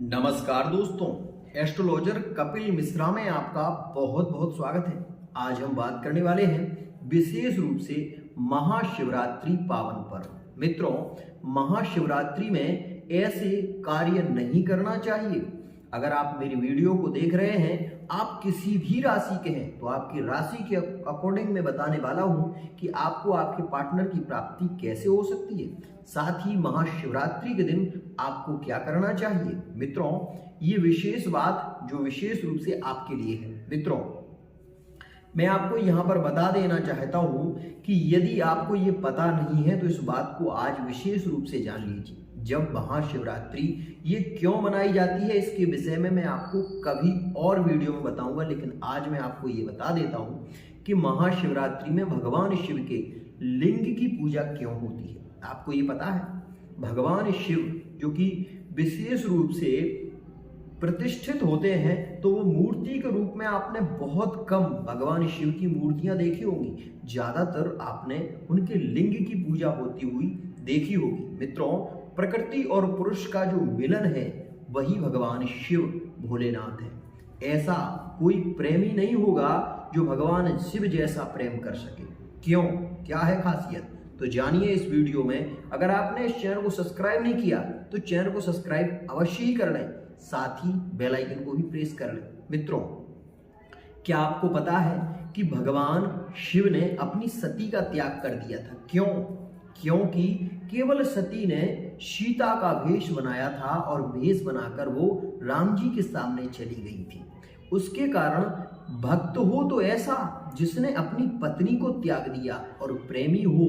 नमस्कार दोस्तों, एस्ट्रोलॉजर कपिल मिश्रा में आपका बहुत बहुत स्वागत है। आज हम बात करने वाले हैं विशेष रूप से महाशिवरात्रि पावन पर्व। मित्रों, महाशिवरात्रि में ऐसे कार्य नहीं करना चाहिए। अगर आप मेरी वीडियो को देख रहे हैं, आप किसी भी राशि के हैं, तो आपकी राशि के अकॉर्डिंग मैं बताने वाला हूं कि आपको आपके पार्टनर की प्राप्ति कैसे हो सकती है, साथ ही महाशिवरात्रि के दिन आपको क्या करना चाहिए। मित्रों, ये विशेष बात जो विशेष रूप से आपके लिए है। मित्रों, मैं आपको यहां पर बता देना चाहता हूं कि यदि आपको ये पता नहीं है तो इस बात को आज विशेष रूप से जान लीजिए। जब महाशिवरात्रि ये क्यों मनाई जाती है, इसके विषय में मैं आपको कभी और वीडियो में बताऊंगा, लेकिन आज मैं आपको ये बता देता हूं कि महाशिवरात्रि में भगवान शिव के लिंग की पूजा क्यों होती है। आपको ये पता है, भगवान शिव जो कि विशेष रूप से प्रतिष्ठित होते हैं, तो वो मूर्ति के रूप में आपने बहुत कम भगवान शिव की मूर्तियां देखी होंगी। ज्यादातर आपने उनके लिंग की पूजा होती हुई देखी होगी। मित्रों, प्रकृति और पुरुष का जो मिलन है वही भगवान शिव भोलेनाथ है। ऐसा कोई प्रेमी नहीं होगा जो भगवान शिव जैसा प्रेम कर सके। क्यों, क्या है खासियत, तो जानिए इस वीडियो में। अगर आपने इस चैनल को सब्सक्राइब नहीं किया तो चैनल को सब्सक्राइब अवश्य ही कर लें, साथ ही बेल आइकन को भी प्रेस कर लें। मित्रों, क्या आपको पता है कि भगवान शिव ने अपनी सती का त्याग कर दिया था? क्यों? क्योंकि केवल सती ने सीता का भेष बनाया था और भेष बनाकर वो राम जी के सामने चली गई थी। उसके कारण भक्त हो तो ऐसा जिसने अपनी पत्नी को त्याग दिया, और प्रेमी हो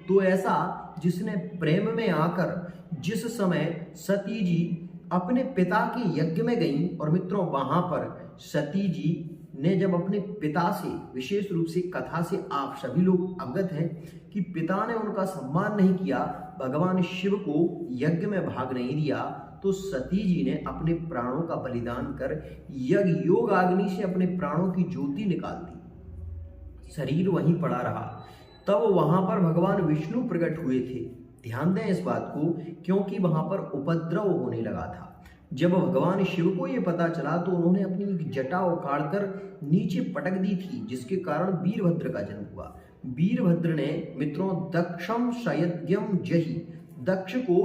तो ऐसा जिसने प्रेम में आकर जिस समय सती जी अपने पिता के यज्ञ में गई, और मित्रों वहां पर सती जी ने जब अपने पिता से, विशेष रूप से कथा से आप सभी लोग अवगत हैं कि पिता ने उनका सम्मान नहीं किया, भगवान शिव को यज्ञ में भाग नहीं दिया, तो सती जी ने अपने प्राणों का बलिदान कर यज्ञ योग अग्नि से अपने प्राणों की ज्योति निकाल दी। शरीर वहीं पड़ा रहा। तब वहां पर भगवान विष्णु प्रकट हुए थे। ध्यान दें इस बात को, क्योंकि वहां पर उपद्रव होने लगा था। जब भगवान शिव को यह पता चला तो उन्होंने अपनी एक जटा उखाड़कर नीचे पटक दी थी, जिसके कारण वीरभद्र का जन्म हुआ। वीरभद्र ने मित्रों दक्षम शयद्यम जहि, दक्ष को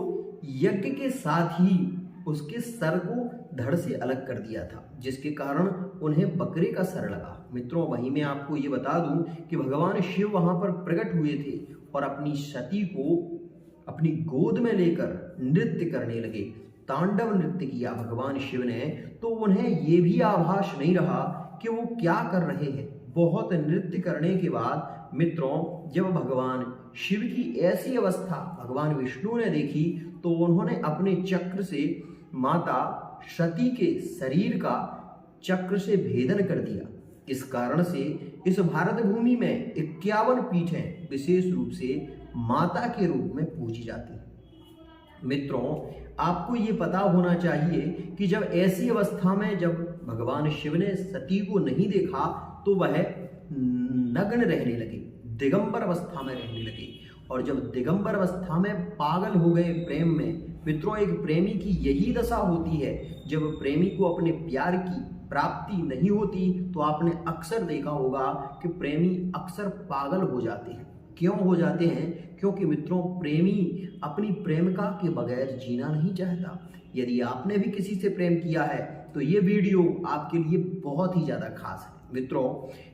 यज्ञ के साथ ही उसके सर को धड़ से अलग कर दिया था, जिसके कारण उन्हें बकरे का सर लगा। मित्रों, वहीं मैं आपको ये बता दूं कि भगवान शिव वहां पर प्रकट हुए थे और अपनी सती को अपनी गोद में लेकर नृत्य करने लगे, तांडव नृत्य किया भगवान शिव ने। तो उन्हें ये भी आभास नहीं रहा कि वो क्या कर रहे हैं। बहुत नृत्य करने के बाद मित्रों, जब भगवान शिव की ऐसी अवस्था भगवान विष्णु ने देखी, तो उन्होंने अपने चक्र से माता सती के शरीर का चक्र से भेदन कर दिया। इस कारण से इस भारत भूमि में 51 पीठें विशेष रूप से माता के रूप में पूजी जाती हैं। मित्रों, आपको ये पता होना चाहिए कि जब ऐसी अवस्था में जब भगवान शिव ने सती को नहीं देखा, तो वह नग्न रहने लगे, दिगंबर अवस्था में रहने लगे। और जब दिगंबर अवस्था में पागल हो गए प्रेम में, मित्रों एक प्रेमी की यही दशा होती है। जब प्रेमी को अपने प्यार की प्राप्ति नहीं होती, तो आपने अक्सर देखा होगा कि प्रेमी अक्सर पागल हो जाते हैं। क्यों हो जाते हैं? क्योंकि मित्रों प्रेमी अपनी प्रेमिका के बगैर जीना नहीं चाहता। यदि आपने भी किसी से प्रेम किया है तो ये वीडियो आपके लिए बहुत ही ज्यादा खास है। मित्रों,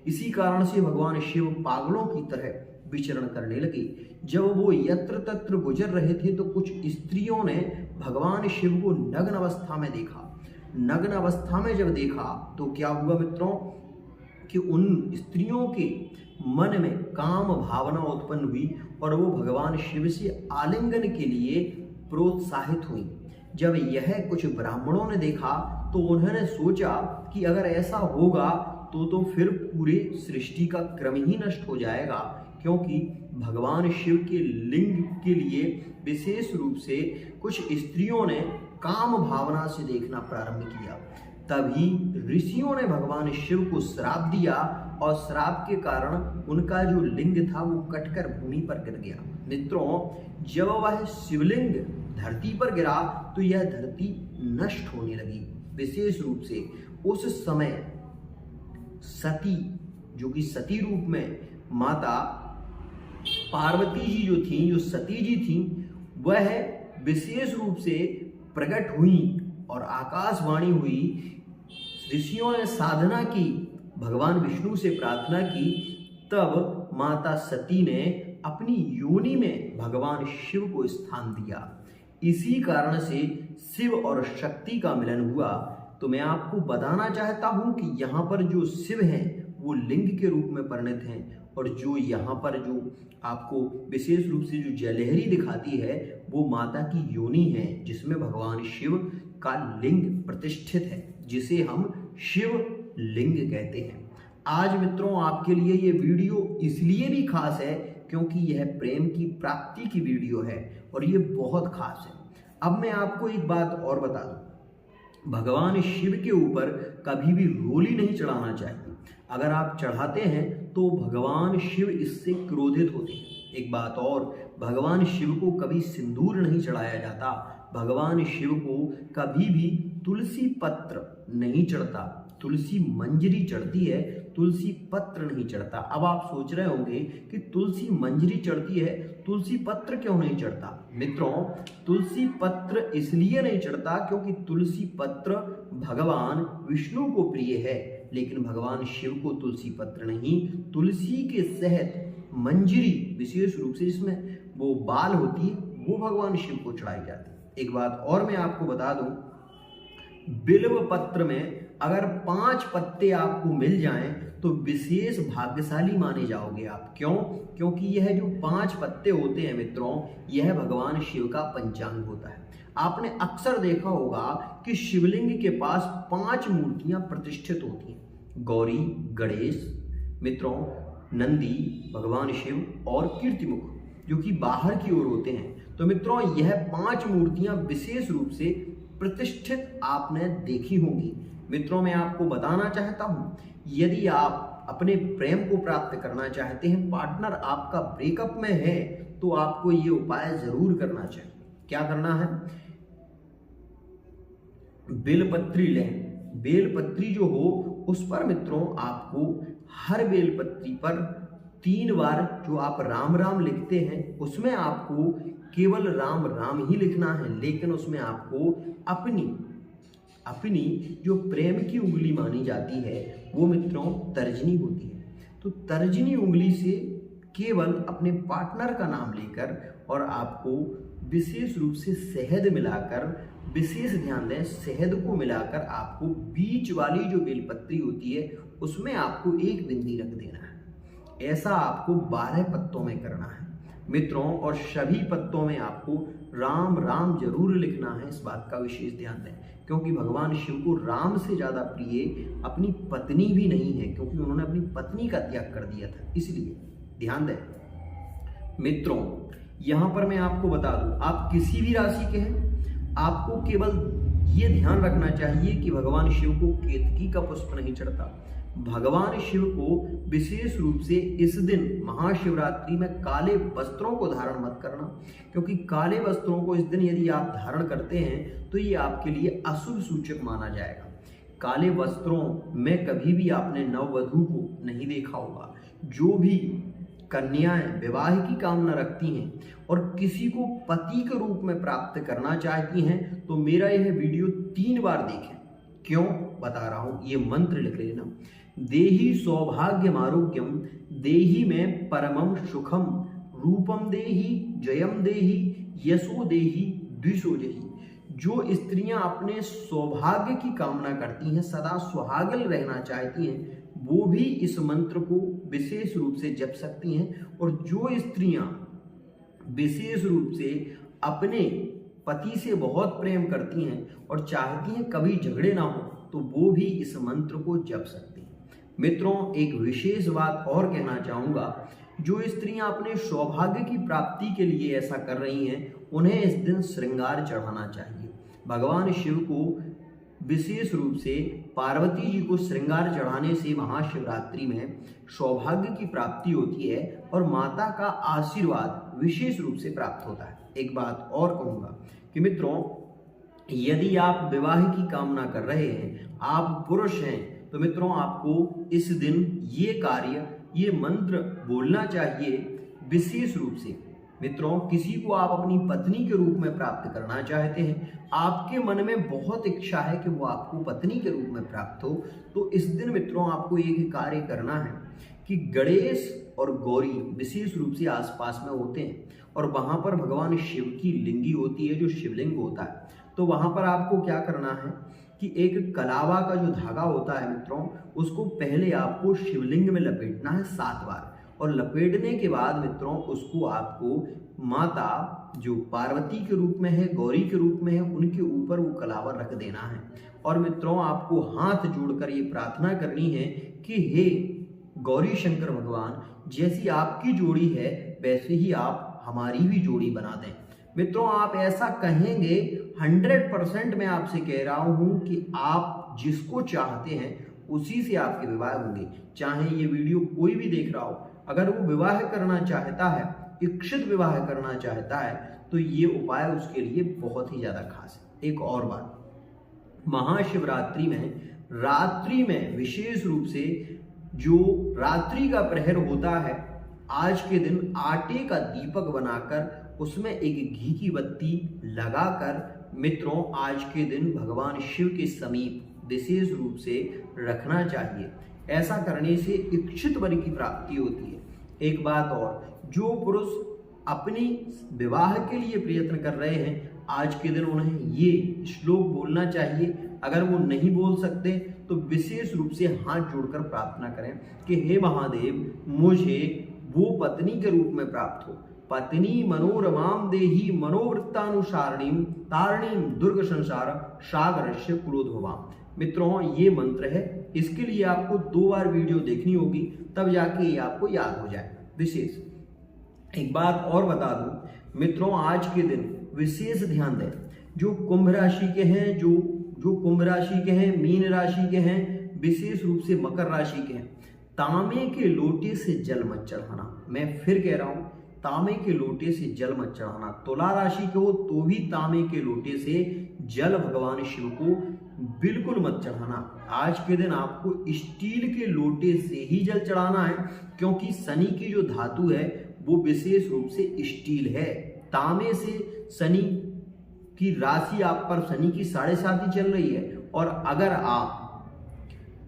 इसी कारण से भगवान शिव पागलों की तरह विचरण करने लगे। जब वो यत्र तत्र गुजर रहे थे, तो कुछ स्त्रियों ने भगवान शिव को नग्न अवस्था में देखा। नग्न अवस्था में जब देखा तो क्या हुआ मित्रों कि उन स्त्रियों के मन में काम भावना उत्पन्न हुई और वो भगवान शिव से आलिंगन के लिए प्रोत्साहित हुई। जब यह कुछ ब्राह्मणों ने देखा तो उन्होंने सोचा कि अगर ऐसा होगा तो फिर पूरे सृष्टि का क्रम ही नष्ट हो जाएगा, क्योंकि भगवान शिव के लिंग के लिए विशेष रूप से कुछ स्त्रियों ने काम भावना से देखना प्रारंभ किया। तभी ऋषियों ने भगवान शिव को श्राप दिया और श्राप के कारण उनका जो लिंग था वो कटकर भूमि पर गिर गया। मित्रों, जब वह शिवलिंग धरती पर गिरा तो यह धरती नष्ट होने लगी। विशेष रूप से उस समय सती, जो कि सती रूप में माता पार्वती जी जो थी, जो सती जी थी, वह विशेष रूप से प्रकट हुई और आकाशवाणी हुई। ऋषियों ने साधना की, भगवान विष्णु से प्रार्थना की, तब माता सती ने अपनी योनि में भगवान शिव को स्थान दिया। इसी कारण से शिव और शक्ति का मिलन हुआ। तो मैं आपको बताना चाहता हूं कि यहाँ पर जो शिव हैं वो लिंग के रूप में परिणत हैं, और जो यहाँ पर जो आपको विशेष रूप से जो जलहरी दिखाती है वो माता की योनि है, जिसमें भगवान शिव का लिंग प्रतिष्ठित है, जिसे हम शिव लिंग कहते हैं। आज मित्रों आपके लिए ये वीडियो इसलिए भी खास है क्योंकि यह प्रेम की प्राप्ति की वीडियो है और ये बहुत खास है। अब मैं आपको एक बात और बता दूं, भगवान शिव के ऊपर कभी भी रोली नहीं चढ़ाना चाहिए। अगर आप चढ़ाते हैं तो भगवान शिव इससे क्रोधित होते हैं। एक बात और, भगवान शिव को कभी सिंदूर नहीं चढ़ाया जाता, भगवान शिव को कभी भी तुलसी पत्र नहीं चढ़ता, तुलसी मंजरी चढ़ती है, तुलसी पत्र नहीं चढ़ता। अब आप सोच रहे होंगे कि तुलसी मंजरी चढ़ती है, तुलसी पत्र क्यों नहीं चढ़ता? मित्रों, तुलसी पत्र इसलिए नहीं चढ़ता क्योंकि तुलसी पत्र भगवान विष्णु को प्रिय है, लेकिन भगवान शिव को तुलसी पत्र नहीं, तुलसी के सहित मंजरी, विशेष रूप से इसमें वो बाल होती है, वो भगवान शिव को चढ़ाई जाती है। एक बात और मैं आपको बता दूं, बिल्व पत्र में अगर 5 पत्ते आपको मिल जाएं तो विशेष भाग्यशाली माने जाओगे आप। क्यों? क्योंकि यह जो 5 पत्ते होते हैं मित्रों, यह भगवान शिव का पंचांग होता है। आपने अक्सर देखा होगा कि शिवलिंग के पास 5 मूर्तियां प्रतिष्ठित होती हैं, गौरी, गणेश, मित्रों, नंदी, भगवान शिव और कीर्तिमुख, जो कि बाहर की ओर होते हैं। तो मित्रों, यह 5 मूर्तियां विशेष रूप से प्रतिष्ठित आपने देखी होंगी। मित्रों, मैं आपको बताना चाहता हूं, यदि आप अपने प्रेम को प्राप्त करना चाहते हैं, पार्टनर आपका ब्रेकअप में है, तो आपको ये उपाय जरूर करना चाहिए। क्या करना है? बेलपत्री लें। बेलपत्री जो हो उस पर मित्रों आपको हर बेलपत्री पर 3 बार जो आप राम राम लिखते हैं, उसमें आपको केवल राम राम ही लिखना है, लेकिन उसमें आपको अपनी जो प्रेम की उंगली मानी जाती है वो मित्रों तर्जनी होती है। तो तर्जनी उंगली से केवल अपने पार्टनर का नाम लेकर और आपको विशेष रूप से शहद मिलाकर, विशेष ध्यान दें, शहद को मिलाकर आपको बीच वाली जो बेलपत्री होती है उसमें आपको एक बिंदी रख देना है। ऐसा आपको 12 पत्तों में करना है मित्रों, और सभी पत्तों में आपको राम राम जरूर लिखना है। इस बात का विशेष ध्यान दें, क्योंकि भगवान शिव को राम से ज्यादा प्रिय अपनी पत्नी भी नहीं है, क्योंकि उन्होंने अपनी पत्नी का त्याग कर दिया था, इसलिए ध्यान दें। मित्रों, यहां पर मैं आपको बता दूं, आप किसी भी राशि के हैं, आपको केवल ये ध्यान रखना चाहिए कि भगवान शिव को केतकी का पुष्प नहीं चढ़ता। भगवान शिव को विशेष रूप से इस दिन महाशिवरात्रि में काले वस्त्रों को धारण मत करना, क्योंकि काले वस्त्रों को इस दिन यदि आप धारण करते हैं तो ये आपके लिए अशुभ सूचक माना जाएगा। काले वस्त्रों में कभी भी आपने नववधू को नहीं देखा होगा। जो भी कन्याएं विवाह की कामना रखती हैं और किसी को पति के रूप में प्राप्त करना चाहती हैं, तो मेरा यह वीडियो 3 बार देखें। क्यों बता रहा हूं, ये मंत्र लिख लेना। देहि सौभाग्यम आरोग्यम, देहि में परमम सुखम, रूपम देहि जयम देहि, यशो देहि द्विषो देहि। जो स्त्रियां अपने सौभाग्य की कामना करती हैं, सदा सुहागल रहना चाहती हैं, वो भी इस मंत्र को विशेष रूप से जप सकती हैं। और जो स्त्रियां विशेष रूप से अपने पति से बहुत प्रेम करती हैं और चाहती हैं कभी झगड़े ना हो, तो वो भी इस मंत्र को जप सकती हैं। मित्रों, एक विशेष बात और कहना चाहूंगा, जो स्त्रियां अपने सौभाग्य की प्राप्ति के लिए ऐसा कर रही हैं, उन्हें इस दिन श्रृंगार चढ़ाना चाहिए। भगवान शिव को विशेष रूप से पार्वती जी को श्रृंगार चढ़ाने से महाशिवरात्रि में सौभाग्य की प्राप्ति होती है और माता का आशीर्वाद विशेष रूप से प्राप्त होता है। एक बात और कहूँगा कि मित्रों यदि आप विवाह की कामना कर रहे हैं, आप पुरुष हैं, तो मित्रों आपको इस दिन ये कार्य, ये मंत्र बोलना चाहिए विशेष रूप से। मित्रों किसी को आप अपनी पत्नी के रूप में प्राप्त करना चाहते हैं, आपके मन में बहुत इच्छा है कि वो आपको पत्नी के रूप में प्राप्त हो, तो इस दिन मित्रों आपको एक कार्य करना है कि गणेश और गौरी विशेष रूप से आसपास में होते हैं और वहां पर भगवान शिव की लिंगी होती है, जो शिवलिंग होता है। तो वहां पर आपको क्या करना है कि एक कलावा का जो धागा होता है मित्रों, उसको पहले आपको शिवलिंग में लपेटना है 7 बार, और लपेटने के बाद मित्रों उसको आपको माता जो पार्वती के रूप में है, गौरी के रूप में है, उनके ऊपर वो कलावा रख देना है। और मित्रों आपको हाथ जोड़कर ये प्रार्थना करनी है कि हे गौरी शंकर भगवान, जैसी आपकी जोड़ी है वैसे ही आप हमारी भी जोड़ी बना दें। मित्रों आप ऐसा कहेंगे 100% मैं आपसे कह रहा हूं कि आप जिसको चाहते हैं उसी से आपके विवाह होंगे। चाहे ये वीडियो कोई भी देख रहा हो, अगर वो विवाह करना चाहता है, इच्छित विवाह करना चाहता है, तो ये उपाय उसके लिए बहुत ही ज्यादा खास है। एक और बात, महाशिवरात्रि में रात्रि में विशेष रूप से जो रात्रि का प्रहर होता है, आज के दिन आटे का दीपक बनाकर उसमें एक घी की बत्ती लगाकर मित्रों आज के दिन भगवान शिव के समीप विशेष रूप से रखना चाहिए। ऐसा करने से इच्छित वर की प्राप्ति होती है। एक बात और, जो पुरुष अपनी विवाह के लिए प्रयत्न कर रहे हैं, आज के दिन उन्हें ये श्लोक बोलना चाहिए। अगर वो नहीं बोल सकते तो विशेष रूप से हाथ जोड़कर प्रार्थना करें कि हे महादेव, मुझे वो पत्नी के रूप में प्राप्त हो। पत्नी मनोरमाम देही मनोवृत्तानुसारिणीम तारिणीम दुर्ग संसार सागरस्य कुलोद्भवाम। मित्रों ये मंत्र है, इसके लिए आपको 2 बार वीडियो देखनी होगी, तब जाके ये आपको याद हो जाए। विशेष एक बात और बता दूं मित्रों, आज के दिन विशेष ध्यान दें, जो कुंभ राशि के हैं, जो कुंभ राशि के हैं, मीन राशि के हैं, विशेष रूप से मकर राशि के हैं, तांबे के लोटे से जल मत चढ़ाना। मैं फिर कह रहा हूं, तांबे के लोटे से जल मत चढ़ाना। तुला राशि के हो तो भी तांबे के लोटे से जल भगवान शिव को बिल्कुल मत चढ़ाना। आज के दिन आपको स्टील के लोटे से ही जल चढ़ाना है, क्योंकि शनि की जो धातु है वो विशेष रूप से स्टील है। तांबे से शनि की राशि आप पर, शनि की 7.5 चल रही है, और अगर आप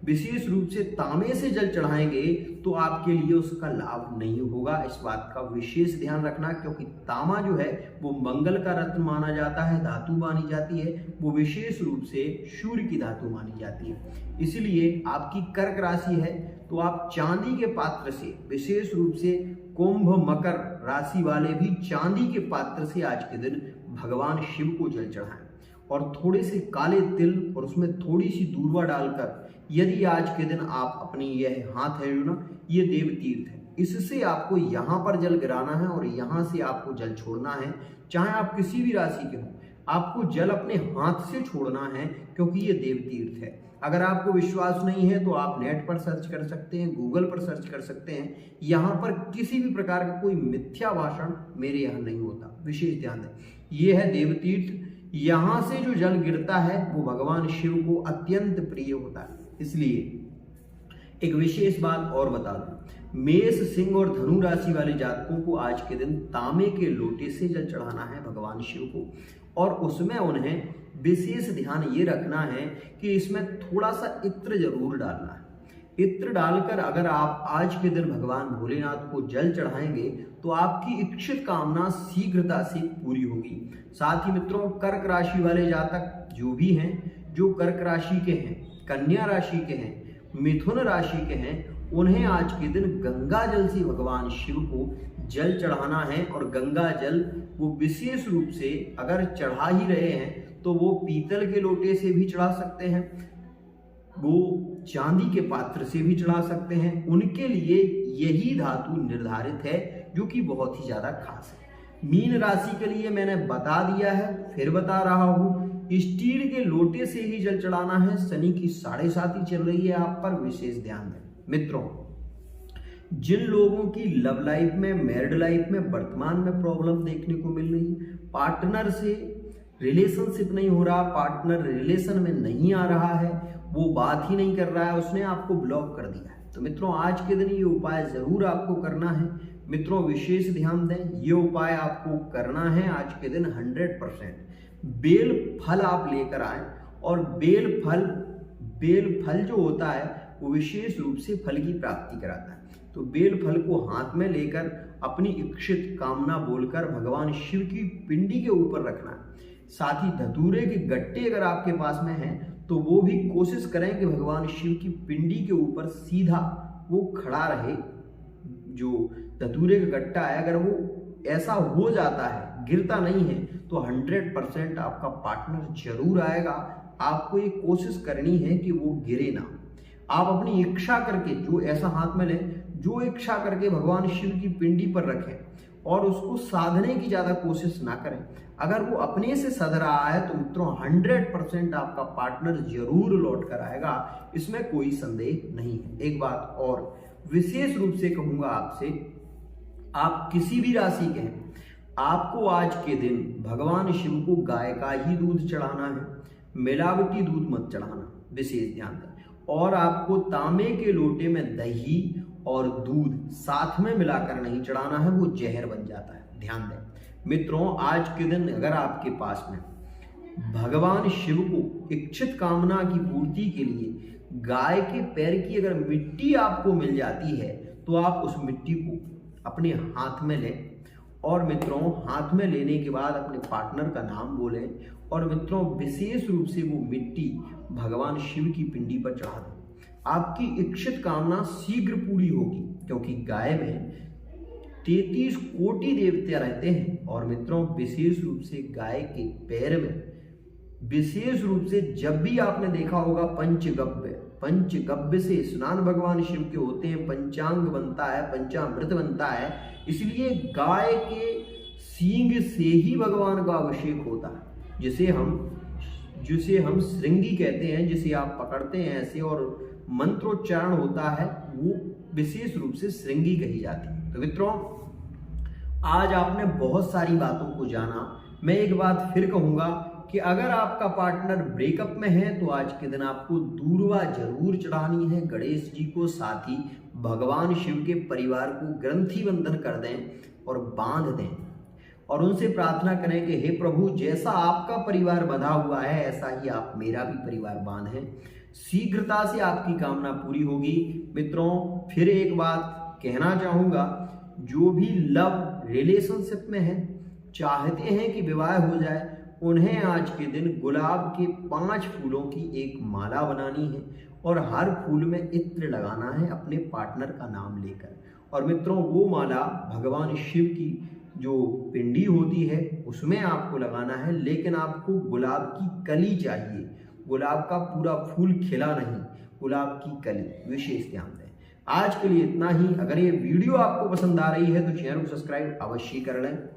विशेष रूप से तांबे से जल चढ़ाएंगे तो आपके लिए उसका लाभ नहीं होगा। इस बात का विशेष ध्यान रखना, क्योंकि तांबा जो है वो मंगल का रत्न माना जाता है, धातु मानी जाती है, वो विशेष रूप से सूर्य की धातु मानी जाती है। इसलिए आपकी कर्क राशि है तो आप चांदी के पात्र से, विशेष रूप से कुंभ मकर राशि वाले भी चांदी के पात्र से आज के दिन भगवान शिव को जल चढ़ाएं, और थोड़े से काले तिल और उसमें थोड़ी सी दूर्वा डालकर, यदि आज के दिन आप अपनी यह हाथ है जो ना, ये देव तीर्थ है, इससे आपको यहाँ पर जल गिराना है और यहाँ से आपको जल छोड़ना है। चाहे आप किसी भी राशि के हों, आपको जल अपने हाथ से छोड़ना है, क्योंकि ये देव तीर्थ है। अगर आपको विश्वास नहीं है तो आप नेट पर सर्च कर सकते हैं, गूगल पर सर्च कर सकते हैं। यहाँ पर किसी भी प्रकार का कोई मिथ्या भाषण मेरे यहाँ नहीं होता, विशेष ध्यान दें। ये है देव तीर्थ, यहाँ से जो जल गिरता है वो भगवान शिव को अत्यंत प्रिय होता है। इसलिए एक विशेष बात और बता दूं, मेष, सिंह और धनु राशि वाले जातकों को आज के दिन तांबे के लोटे से जल चढ़ाना है भगवान शिव को, और उसमें उन्हें विशेष ध्यान ये रखना है कि इसमें थोड़ा सा इत्र जरूर डालना है। इत्र डालकर अगर आप आज के दिन भगवान भोलेनाथ को जल चढ़ाएंगे तो आपकी इच्छित कामना शीघ्रता से पूरी होगी। साथ ही मित्रों, कर्क राशि वाले जातक जो भी हैं, जो कर्क राशि के हैं, कन्या राशि के हैं, मिथुन राशि के हैं, उन्हें आज के दिन गंगा जल से भगवान शिव को जल चढ़ाना है। और गंगा जल वो विशेष रूप से अगर चढ़ा ही रहे हैं तो वो पीतल के लोटे से भी चढ़ा सकते हैं, वो चांदी के पात्र से भी चढ़ा सकते हैं। उनके लिए यही धातु निर्धारित है, जो कि बहुत ही ज्यादा खास है। मीन राशि के लिए मैंने बता दिया है, फिर बता रहा हूं, स्टील के लोटे से ही जल चढ़ाना है। शनि की 7.5 चल रही है आप पर, विशेष ध्यान दें। मित्रों, जिन लोगों की लव लाइफ में, मैरिड लाइफ में वर्तमान में प्रॉब्लम देखने को मिल रही है, पार्टनर से रिलेशनशिप नहीं हो रहा, पार्टनर रिलेशन में नहीं आ रहा है, वो बात ही नहीं कर रहा है, उसने आपको ब्लॉक कर दिया है, तो मित्रों आज के दिन ये उपाय जरूर आपको करना है। मित्रों विशेष ध्यान दें, ये उपाय आपको करना है आज के दिन 100%। बेल फल आप लेकर आए, और बेल फल जो होता है वो विशेष रूप से फल की प्राप्ति कराता है। तो बेल फल को हाथ में लेकर अपनी इच्छित कामना बोलकर भगवान शिव की पिंडी के ऊपर रखना है। साथ ही धतूरे के गट्टे अगर आपके पास में हैं तो वो भी कोशिश करें कि भगवान शिव की पिंडी के ऊपर सीधा वो खड़ा रहे। जो धतूरे का गट्टा है अगर वो ऐसा हो जाता है, गिरता नहीं है, तो 100% आपका पार्टनर जरूर आएगा। आपको ये कोशिश करनी है कि वो गिरे ना। आप अपनी इच्छा करके जो ऐसा हाथ में लें, जो इच्छा करके भगवान शिव की पिंडी पर रखें और उसको साधने की ज़्यादा कोशिश ना करें। अगर वो अपने से सध रहा है तो मित्रों 100% आपका पार्टनर जरूर लौट कर आएगा, इसमें कोई संदेह नहीं है। एक बात और विशेष रूप से कहूंगा आपसे, आप किसी भी राशि के हैं, आपको आज के दिन भगवान शिव को गाय का ही दूध चढ़ाना है, मिलावटी दूध मत चढ़ाना, विशेष ध्यान दें। और आपको तांबे के लोटे में दही और दूध साथ में मिलाकर नहीं चढ़ाना है, वो जहर बन जाता है, ध्यान दें। मित्रों आज के दिन अगर आपके पास में भगवान शिव को इच्छित कामना की पूर्ति के लिए गाय के पैर की अगर मिट्टी आपको मिल जाती है तो आप उस मिट्टी को अपने हाथ में लें, और मित्रों हाथ में लेने के बाद अपने पार्टनर का नाम बोलें, और मित्रों विशेष रूप से वो मिट्टी भगवान शिव की पिंडी पर चढ़ा दें। आपकी इच्छित कामना शीघ्र पूरी होगी, क्योंकि गाय में 33 कोटि देवता रहते हैं। और मित्रों विशेष रूप से गाय के पैर में विशेष रूप से जब भी आपने देखा होगा पंचगव्य से स्नान भगवान शिव के होते हैं, पंचांग बनता है, पंचामृत बनता है, इसलिए गाय के सींग से ही भगवान का अभिषेक होता है, जिसे हम श्रृंगी कहते हैं, जिसे आप पकड़ते हैं ऐसे और मंत्रोच्चारण होता है, वो विशेष रूप से श्रृंगी कही जाती है। तो मित्रों आज आपने बहुत सारी बातों को जाना। मैं एक बात फिर कहूंगा कि अगर आपका पार्टनर ब्रेकअप में है तो आज के दिन आपको दूर्वा जरूर चढ़ानी है गणेश जी को, साथ ही भगवान शिव के परिवार को ग्रंथि बंधन कर दें और बांध दें, और उनसे प्रार्थना करें कि हे प्रभु, जैसा आपका परिवार बंधा हुआ है ऐसा ही आप मेरा भी परिवार बांधें। शीघ्रता से आपकी कामना पूरी होगी। मित्रों फिर एक बात कहना चाहूंगा, जो भी लव रिलेशनशिप में है, चाहते हैं कि विवाह हो जाए, उन्हें आज के दिन गुलाब के 5 फूलों की एक माला बनानी है और हर फूल में इत्र लगाना है अपने पार्टनर का नाम लेकर। और मित्रों वो माला भगवान शिव की जो पिंडी होती है उसमें आपको लगाना है, लेकिन आपको गुलाब की कली चाहिए, गुलाब का पूरा फूल खिला नहीं, गुलाब की कली, विशेष ध्यान दें। आज के लिए इतना ही। अगर ये वीडियो आपको पसंद आ रही है तो चैनल को सब्सक्राइब अवश्य कर लें।